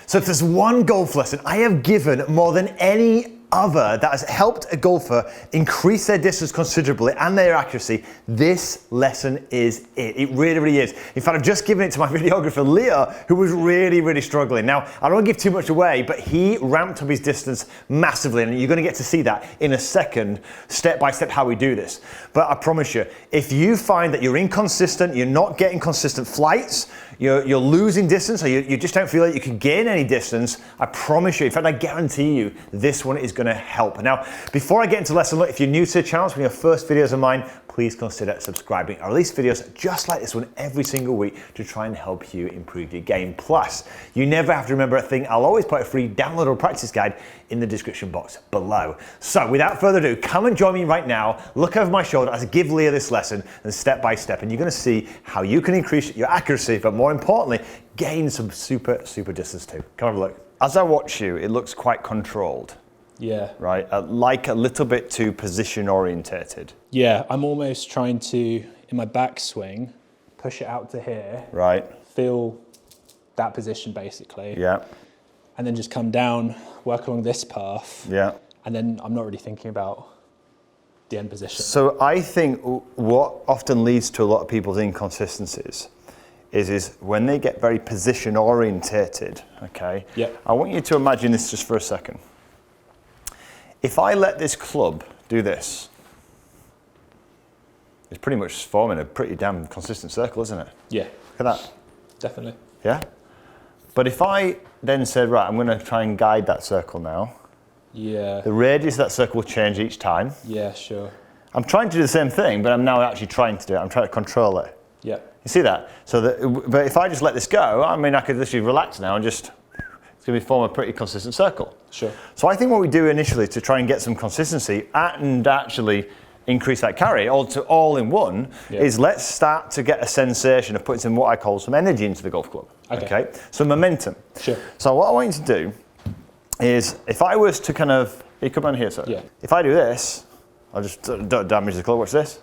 So if there's one golf lesson I have given more than any other that has helped a golfer increase their distance considerably and their accuracy, this lesson is it. It really, really is. In fact, I've just given it to my videographer, Leo, who was really, really struggling. Now, I don't want to give too much away, but he ramped up his distance massively, and you're going to get to see that in a second, step by step, how we do this. But I promise you, if you find that you're inconsistent, you're not getting consistent flights, you're losing distance, or you just don't feel like you can gain any distance, I promise you, in fact, I guarantee you, this one is going to help. Now, before I get into the lesson, look, if you're new to the channel, it's one of your first videos of mine, please consider subscribing. I release videos just like this one every single week to try and help you improve your game. Plus, you never have to remember a thing. I'll always put a free downloadable practice guide in the description box below. So without further ado, come and join me right now. Look over my shoulder as I give Leah this lesson and step by step, and you're going to see how you can increase your accuracy, but more importantly, gain some super distance too. Come have a look. As I watch you, it looks quite controlled. Yeah. Right, like a little bit too position orientated. Yeah, I'm almost trying to, in my backswing, push it out to here. Right. Feel that position basically. Yeah. And then just come down, work along this path. Yeah. And then I'm not really thinking about the end position. So I think what often leads to a lot of people's inconsistencies is when they get very position orientated, okay? Yeah. I want you to imagine this just for a second. If I let this club do this, it's pretty much forming a pretty damn consistent circle, isn't it? Yeah. Look at that. Definitely. Yeah? But if I then said, right, I'm going to try and guide that circle now. Yeah. The radius of that circle will change each time. Yeah, sure. I'm trying to do the same thing, but I'm now actually trying to do it. I'm trying to control it. Yeah. You see that? So but if I just let this go, I mean, I could literally relax now and just, it's going to form a pretty consistent circle. Sure. So I think what we do initially to try and get some consistency and actually increase that carry all in one is let's start to get a sensation of putting some what I call some energy into the golf club. Okay. So momentum. Sure. So what I want you to do is if I was to kind of, you come on here, sir. Yeah. If I do this, I'll just don't damage the club. Watch this.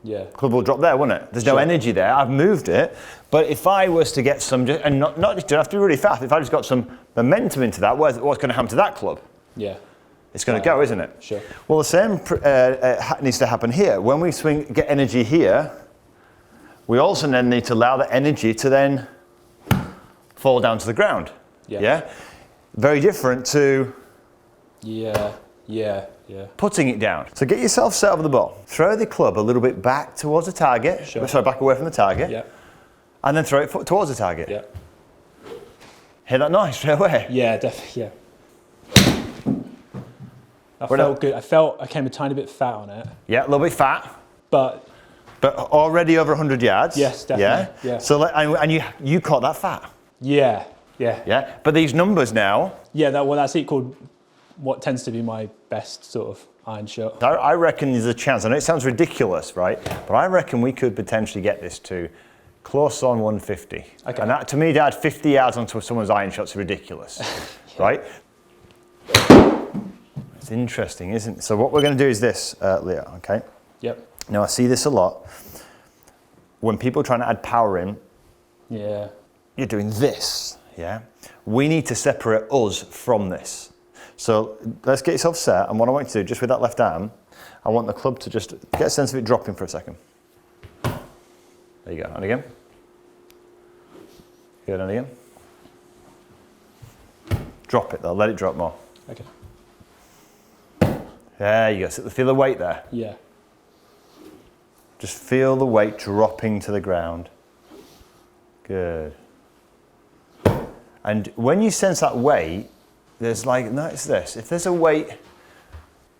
Yeah. Club will drop there, won't it? There's no energy there. I've moved it. But if I was to get some, and not just don't have to be really fast, if I just got some momentum into that, what's going to happen to that club? Yeah. It's going to go, isn't it? Sure. Well, the same needs to happen here. When we swing, get energy here, we also then need to allow the energy to then fall down to the ground. Yeah. Yeah? Very different to putting it down. So get yourself set over the ball. Throw the club a little bit back towards the target. Sure. Sorry, back away from the target. Yeah. And then throw it towards the target. Yeah. Hear that noise straight away? Yeah, definitely, yeah. I felt good. I came a tiny bit fat on it. Yeah, a little bit fat. But already over 100 yards. Yes, definitely. Yeah. So and you caught that fat. Yeah. Yeah. But these numbers now. Yeah, that's equal what tends to be my best sort of iron shot. I reckon there's a chance. I know it sounds ridiculous, right? But I reckon we could potentially get this to close on 150. Okay. And that, to me, to add 50 yards onto someone's iron shot's ridiculous, right? It's interesting, isn't it? So what we're going to do is this, Leah, okay? Yep. Now, I see this a lot. When people are trying to add power in, you're doing this, yeah? We need to separate us from this. So let's get yourself set, and what I want you to do, just with that left arm, I want the club to just get a sense of it dropping for a second. There you go, and again. Good, and again. Drop it though, let it drop more. Okay. There you go, so feel the weight there. Yeah. Just feel the weight dropping to the ground. Good. And when you sense that weight, there's notice this, if there's a weight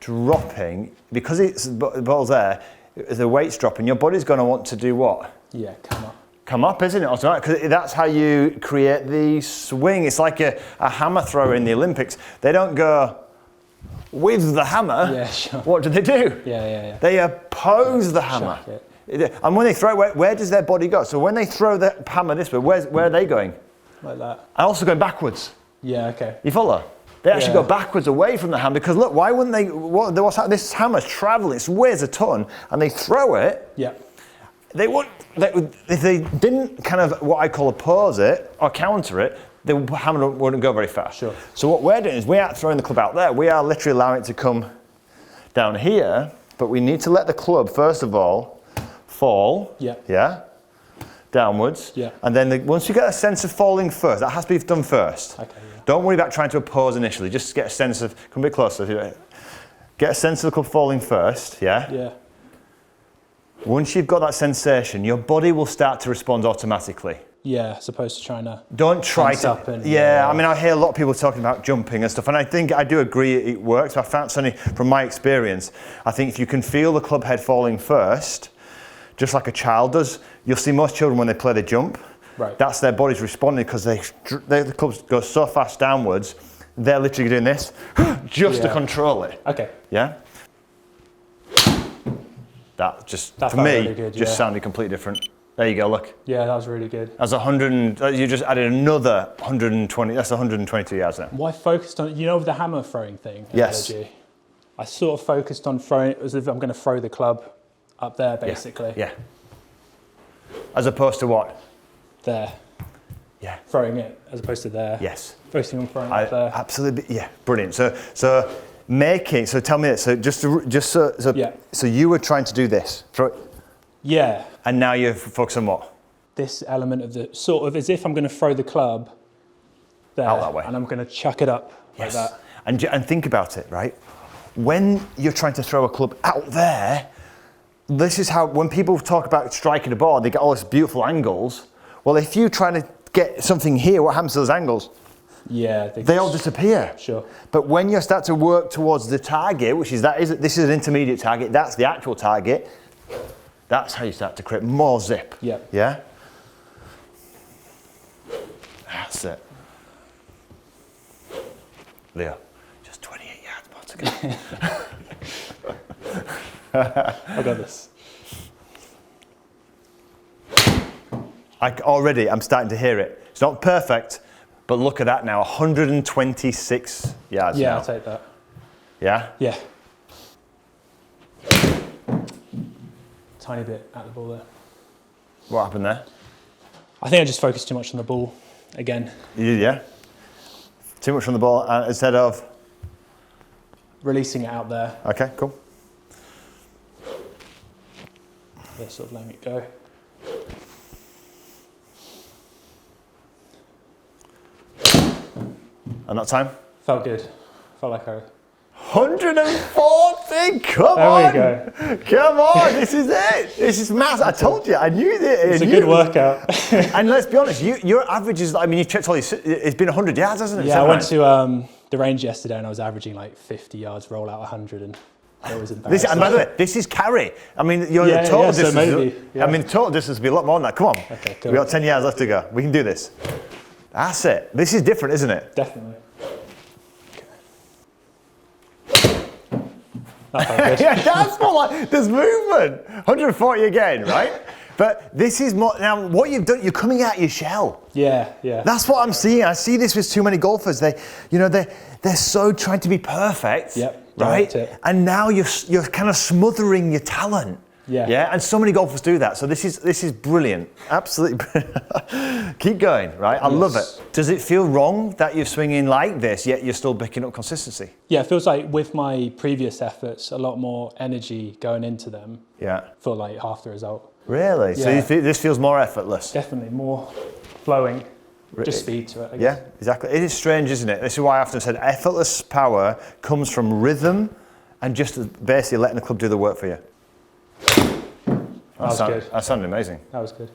dropping, because the ball's there, the weight's dropping, your body's going to want to do what? Yeah, come up. Come up, isn't it? Because that's how you create the swing. It's like a hammer thrower in the Olympics. They don't go with the hammer. Yeah, sure. What do? Yeah. They oppose the hammer. And when they throw it, where does their body go? So when they throw the hammer this way, where are they going? Like that. And also going backwards. Yeah, okay. You follow? They actually go backwards away from the hammer because look, why wouldn't they? This hammer's traveling, it weighs a ton, and they throw it. Yeah. if they didn't kind of what I call oppose it or counter it, the hammer wouldn't go very fast. Sure. So what we're doing is we aren't throwing the club out there. We are literally allowing it to come down here, but we need to let the club first of all fall. Yeah. Yeah. Downwards. Yeah. And then once you get a sense of falling first, that has to be done first. Okay. Yeah. Don't worry about trying to oppose initially. Just get a sense of, come a bit closer. Get a sense of the club falling first. Yeah. Yeah. Once you've got that sensation, your body will start to respond automatically. Yeah, as opposed to trying to. Don't try to. Up and, yeah, I mean, I hear a lot of people talking about jumping and stuff, and I think I do agree it works. I found certainly from my experience, I think if you can feel the club head falling first, just like a child does, you'll see most children when they play the jump. Right. That's their body's responding because the club goes so fast downwards. They're literally doing this just to control it. Okay. Yeah. That just That for felt me really good, just sounded completely different. There you go, look. Yeah, that was really good. That's 100, you just added another 120, that's 122 yards now. Well, I focused on, you know, with the hammer throwing thing? Yes. LG, I sort of focused on throwing, as if I'm going to throw the club up there, basically. Yeah. As opposed to what? There. Yeah. Throwing it, as opposed to there. Yes. Focusing on throwing it up there. Absolutely, yeah, brilliant. So tell me this, so you were trying to do this, Yeah. and now you're focused on what? This element of the, sort of as if I'm going to throw the club there. Out that way. And I'm going to chuck it up like Yes. that. And think about it, right? When you're trying to throw a club out there, this is how, when people talk about striking a ball, they get all these beautiful angles. Well, if you're trying to get something here, what happens to those angles? Yeah. They all disappear. Sure. But when you start to work towards the target, which is this is an intermediate target, that's the actual target, that's how you start to create more zip. Yeah. Yeah? That's it. Leo, just 28 yards more to go. I got this. I'm starting to hear it. It's not perfect, but look at that now, 126 yards Yeah, now. I'll take that. Yeah? Yeah. Tiny bit at the ball there. What happened there? I think I just focused too much on the ball again. You did, yeah? Too much from the ball instead of? Releasing it out there. Okay, cool. Yeah, sort of letting it go. And that time? Felt good. Felt like I... 140, come There on! we go. Come on, this is it. This is massive. I told you, I knew it. It's a good workout. And let's be honest, your average is, I mean, you've checked all your, it's been 100 yards, hasn't it? Yeah, I went to the range yesterday and I was averaging like 50 yards, roll out 100, and that was embarrassing. And by the way, this is carry. I mean, your Yeah, total yeah, so distance. maybe, yeah. I mean, total distance will be a lot more than that. Come on. Okay, cool. We've got 10 yards left to go. We can do this. That's it. This is different, isn't it? Definitely. That felt good. Yeah, that's more like, there's movement. 140 again, right? But this is more, now what you've done, you're coming out your shell. Yeah, yeah. That's what I'm seeing. I see this with too many golfers. They're so trying to be perfect, Yep, right? that's it. And now you're kind of smothering your talent. Yeah. Yeah. And so many golfers do that. So this is brilliant. Absolutely brilliant. Keep going, right? I love it. Does it feel wrong that you're swinging like this, yet you're still picking up consistency? Yeah, it feels like with my previous efforts, a lot more energy going into them Yeah. for like half the result. Really? Yeah. So this feels more effortless. Definitely more flowing, just speed to it, I guess. Yeah, exactly. It is strange, isn't it? This is why I often said effortless power comes from rhythm and just basically letting the club do the work for you. That was good. That sounded amazing. That was good.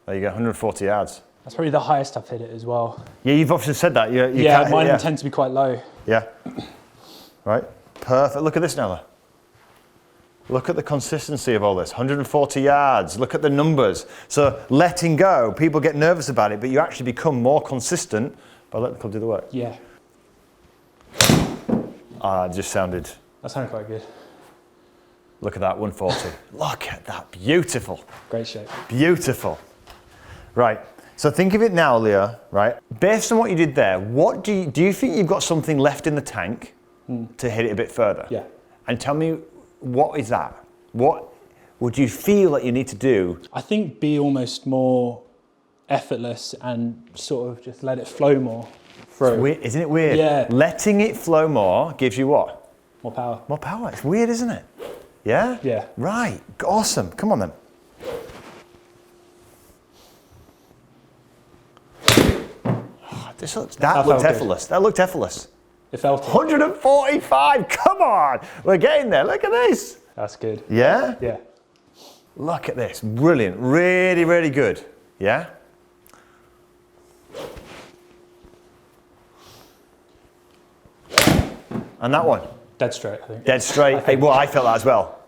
There you go, 140 yards. That's probably the highest I've hit it as well. Yeah, you've often said that. Yeah, mine tend to be quite low. Yeah. Right. Perfect. Look at this now, though. Look at the consistency of all this. 140 yards. Look at the numbers. So letting go, people get nervous about it, but you actually become more consistent by letting the club do the work. Yeah. It just sounded. That sounded quite good. Look at that, 140. Look at that. Beautiful. Great shape. Beautiful. Right. So think of it now, Leo, right? Based on what you did there, what do you think you've got something left in the tank to hit it a bit further? Yeah. And tell me, what is that? What would you feel that you need to do? I think be almost more effortless and sort of just let it flow more through. Weird, isn't it weird? Yeah. Letting it flow more gives you what? More power. More power. It's weird, isn't it? Yeah? Yeah. Right. Awesome. Come on then. That looked effortless. That looked effortless. It felt it. 145. Come on. We're getting there. Look at this. That's good. Yeah? Yeah. Look at this. Brilliant. Really, really good. Yeah? And that one? Dead straight, I think. Dead straight. Hey, well, I felt that as well.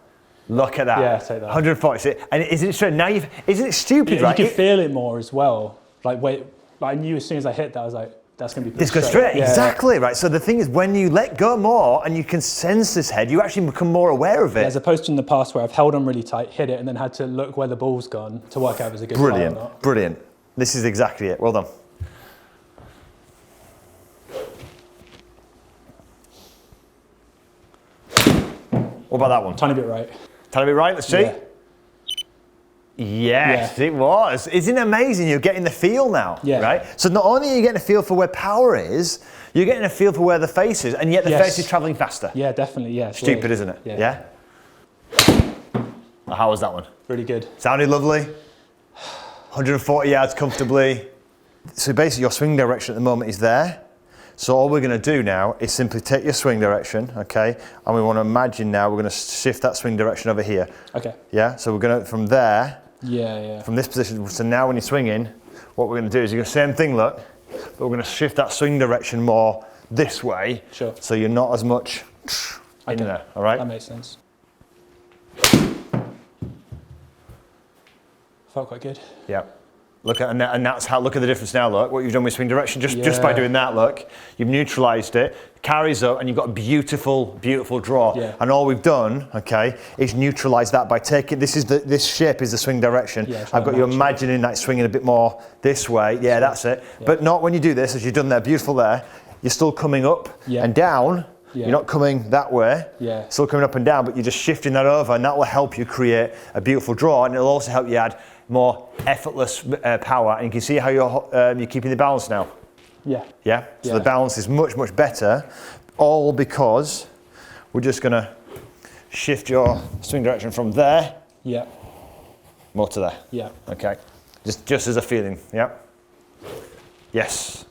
Look at that. Yeah, take that. 140. And isn't it straight? Now isn't it stupid, right? You can feel it more as well. Like, I knew as soon as I hit that, I was like, that's going to be This goes straight. Yeah. Exactly, right. So the thing is, when you let go more and you can sense this head, you actually become more aware of it. Yeah, as opposed to in the past where I've held on really tight, hit it, and then had to look where the ball's gone to work out if it's a good shot or not. Brilliant. This is exactly it. Well done. What about that one? Tiny bit right. Tiny bit right. Let's see. Yeah. Yes, it was. Isn't it amazing? You're getting the feel now, right? So not only are you getting a feel for where power is, you're getting a feel for where the face is, and yet the face is traveling faster. Yeah, definitely. Yeah. Stupid, weird. isn't it? Yeah. How was that one? Really good. Sounded lovely. 140 yards comfortably. So basically, your swing direction at the moment is there. So all we're going to do now is simply take your swing direction, okay? And we want to imagine now we're going to shift that swing direction over here. Okay. Yeah. So we're going to from there. Yeah. From this position, so now when you're swinging, what we're going to do is you're going to same thing, look, but we're going to shift that swing direction more this way. Sure. So you're not as much in there, all right? That makes sense. Felt quite good. Yeah. Look at, and that's how, look at the difference now, look, what you've done with swing direction, just by doing that, look, you've neutralised it, carries up, and you've got a beautiful, beautiful draw. Yeah. And all we've done, okay, is neutralise that by taking, this shape is the swing direction. Yeah, I've got you imagining that swinging a bit more this way, yeah, that's it. Yeah. But not when you do this, as you've done there, beautiful there, you're still coming up and down. Yeah. You're not coming that way, still coming up and down, but you're just shifting that over, and that will help you create a beautiful draw, and it'll also help you add more effortless power. And you can see how you're keeping the balance now. Yeah. Yeah? So the balance is much, much better, all because we're just going to shift your swing direction from there more to there. Yeah. Okay. Just as a feeling, yeah? Yes.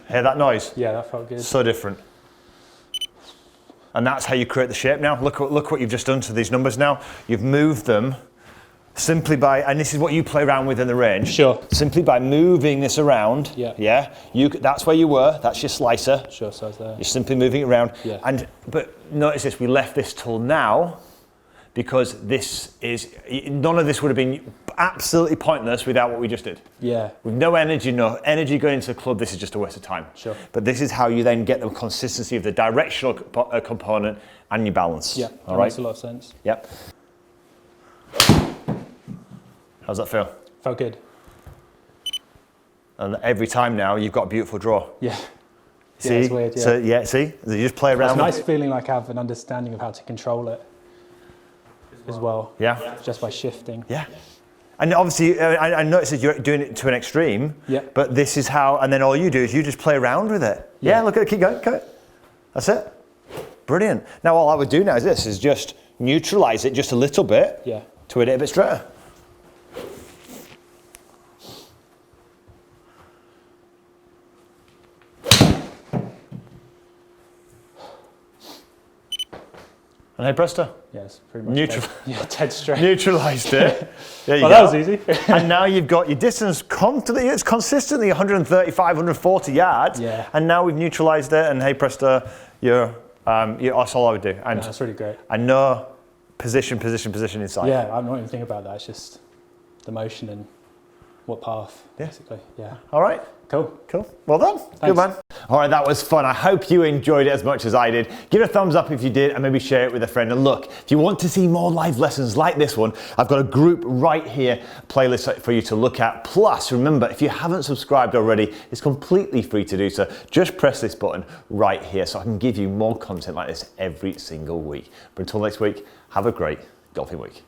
Hear that noise? Yeah, that felt good. So different. And that's how you create the shape now. Look what you've just done to these numbers now. You've moved them simply by, and this is what you play around with in the range. Sure. Simply by moving this around. Yeah. That's where you were. That's your slicer. Sure, so it's there. You're simply moving it around. Yeah. But notice this, we left this till now because none of this would have been absolutely pointless without what we just did. Yeah. With no energy going into the club, this is just a waste of time. Sure. But this is how you then get the consistency of the directional component and your balance. Yeah, that makes a lot of sense. Yep. How's that feel? Felt good. And every time now, you've got a beautiful draw. Yeah. See? Yeah, it's weird, yeah. So, see? You just play around. It's nice feeling like I have an understanding of how to control it as well. Yeah. Just by shifting. Yeah. And obviously, I noticed that you're doing it to an extreme. Yeah. But this is how, and then all you do is you just play around with it. Yeah, look at it, keep going. That's it. Brilliant. Now all I would do now is just neutralise it just a little bit. Yeah. To hit it a bit straighter. And hey presto. Yes, pretty much. Dead straight. Neutralised it. There you go. That was easy. And now you've got your distance it's consistently 135, 140 yards. Yeah. And now we've neutralised it, and hey presto, that's all I would do. And that's really great. And no position inside. Yeah, I'm not even thinking about that. It's just the motion and what path, basically. Yeah. All right. Cool. Well done. Thanks. Good man. All right, that was fun. I hope you enjoyed it as much as I did. Give it a thumbs up if you did, and maybe share it with a friend. And look, if you want to see more live lessons like this one, I've got a group right here, playlist for you to look at. Plus, remember, if you haven't subscribed already, it's completely free to do so. Just press this button right here so I can give you more content like this every single week. But until next week, have a great golfing week.